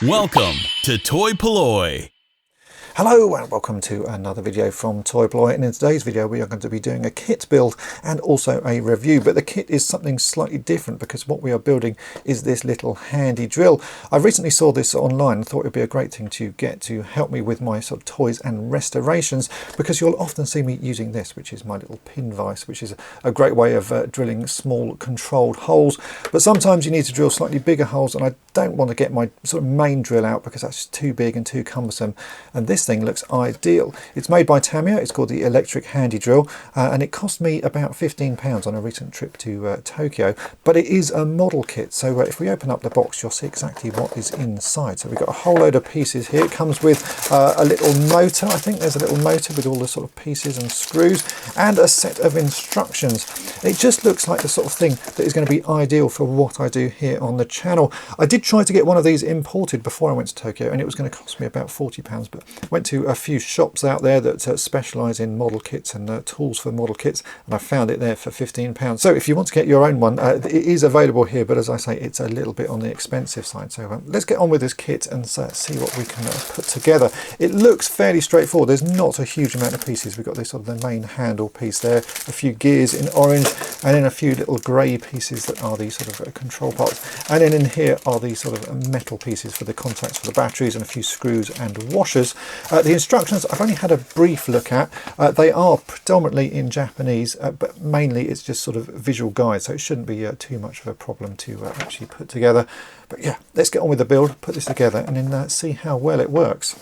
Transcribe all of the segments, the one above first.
Welcome to Toy Polloi. Hello and welcome to another video from Toy Polloi, and in today's video we are going to be doing a kit build and also a review, but the kit is something slightly different because what we are building is this little handy drill. I recently saw this online and thought it would be a great thing to get to help me with my sort of toys and restorations, because you'll often see me using this, which is my little pin vise, which is a great way of drilling small controlled holes, but sometimes you need to drill slightly bigger holes, and I don't want to get my sort of main drill out because that's just too big and too cumbersome, and this thing looks ideal. It's made by Tamiya. It's called the Electric Handy drill, and it cost me about £15 on a recent trip to Tokyo, but it is a model kit, so if we open up the box you'll see exactly what is inside. So we've got a whole load of pieces here. It comes with a little motor. I think there's a little motor with all the sort of pieces and screws, and a set of instructions. It just looks like the sort of thing that is going to be ideal for what I do here on the channel. I did try to get one of these imported before I went to Tokyo, and it was going to cost me about £40, but went to a few shops out there that specialise in model kits and tools for model kits, and I found it there for £15. So if you want to get your own one, it is available here, but as I say, it's a little bit on the expensive side. So let's get on with this kit and see what we can put together. It looks fairly straightforward. There's not a huge amount of pieces. We've got this sort of the main handle piece there, a few gears in orange, and then a few little grey pieces that are the sort of control parts, and then in here are these sort of metal pieces for the contacts for the batteries, and a few screws and washers. The instructions I've only had a brief look at. They are predominantly in Japanese, but mainly it's just sort of visual guides, so it shouldn't be too much of a problem to actually put together. But yeah, let's get on with the build, put this together, and then see how well it works.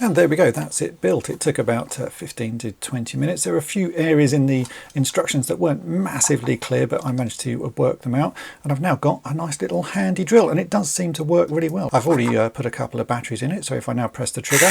And there we go, that's it built. It took about 15 to 20 minutes. There were a few areas in the instructions that weren't massively clear, but I managed to work them out. And I've now got a nice little handy drill, and it does seem to work really well. I've already put a couple of batteries in it, so if I now press the trigger,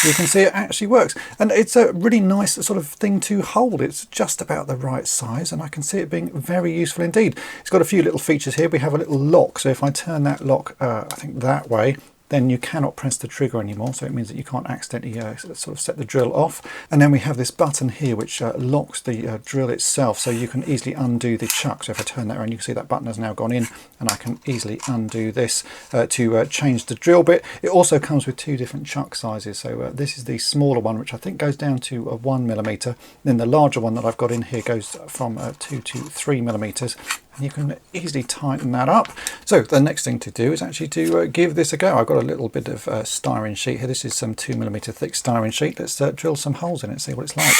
you can see it actually works. And it's a really nice sort of thing to hold. It's just about the right size, and I can see it being very useful indeed. It's got a few little features here. We have a little lock, so if I turn that lock, I think that way, then you cannot press the trigger anymore, so it means that you can't accidentally sort of set the drill off. And then we have this button here which locks the drill itself, so you can easily undo the chuck. So if I turn that around, you can see that button has now gone in, and I can easily undo this to change the drill bit. It also comes with two different chuck sizes, so this is the smaller one, which I think goes down to 1mm. Then the larger one that I've got in here goes from 2 to 3mm. And you can easily tighten that up. So the next thing to do is actually to give this a go. I've got a little bit of styrene sheet here. This is some 2mm thick styrene sheet. Let's drill some holes in it and see what it's like.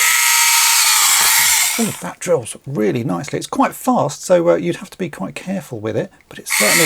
Oh, that drills really nicely. It's quite fast, so you'd have to be quite careful with it, but it's certainly,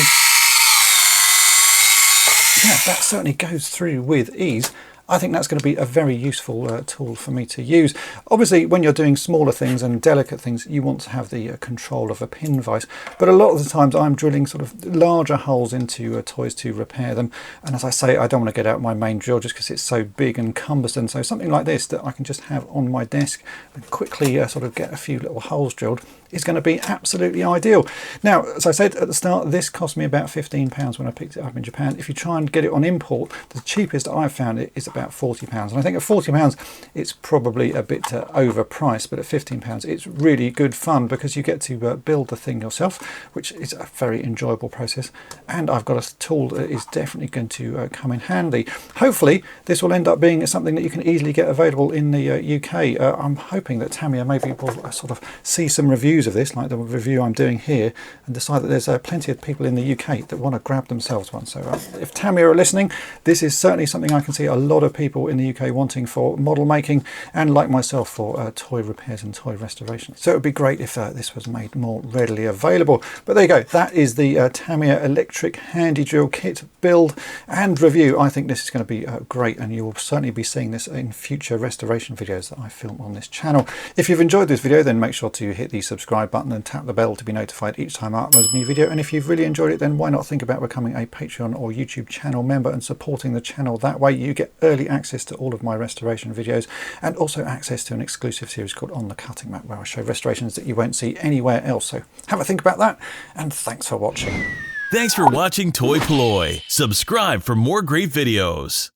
yeah, that certainly goes through with ease. I think that's going to be a very useful tool for me to use. Obviously, when you're doing smaller things and delicate things, you want to have the control of a pin vise. But a lot of the times I'm drilling sort of larger holes into toys to repair them. And as I say, I don't want to get out my main drill just because it's so big and cumbersome. So something like this that I can just have on my desk and quickly sort of get a few little holes drilled is going to be absolutely ideal. Now, as I said at the start, this cost me about £15 when I picked it up in Japan. If you try and get it on import, the cheapest I've found it is about £40. And I think at £40, it's probably a bit overpriced, but at £15, it's really good fun because you get to build the thing yourself, which is a very enjoyable process. And I've got a tool that is definitely going to come in handy. Hopefully, this will end up being something that you can easily get available in the UK. I'm hoping that Tamiya maybe will sort of see some reviews of this, like the review I'm doing here, and decide that there's plenty of people in the UK that want to grab themselves one. So if Tamiya are listening, this is certainly something I can see a lot of people in the UK wanting for model making, and like myself for toy repairs and toy restoration. So it would be great if this was made more readily available. But there you go, that is the Tamiya Electric Handy Drill Kit build and review. I think this is going to be great, and you will certainly be seeing this in future restoration videos that I film on this channel. If you've enjoyed this video, then make sure to hit the subscribe button and tap the bell to be notified each time I upload a new video. And if you've really enjoyed it, then why not think about becoming a Patreon or YouTube channel member and supporting the channel that way. You get early access to all of my restoration videos, and also access to an exclusive series called On the Cutting Mat, where I show restorations that you won't see anywhere else. So have a think about that, and thanks for watching. Thanks for watching Toy Polloi. Subscribe for more great videos.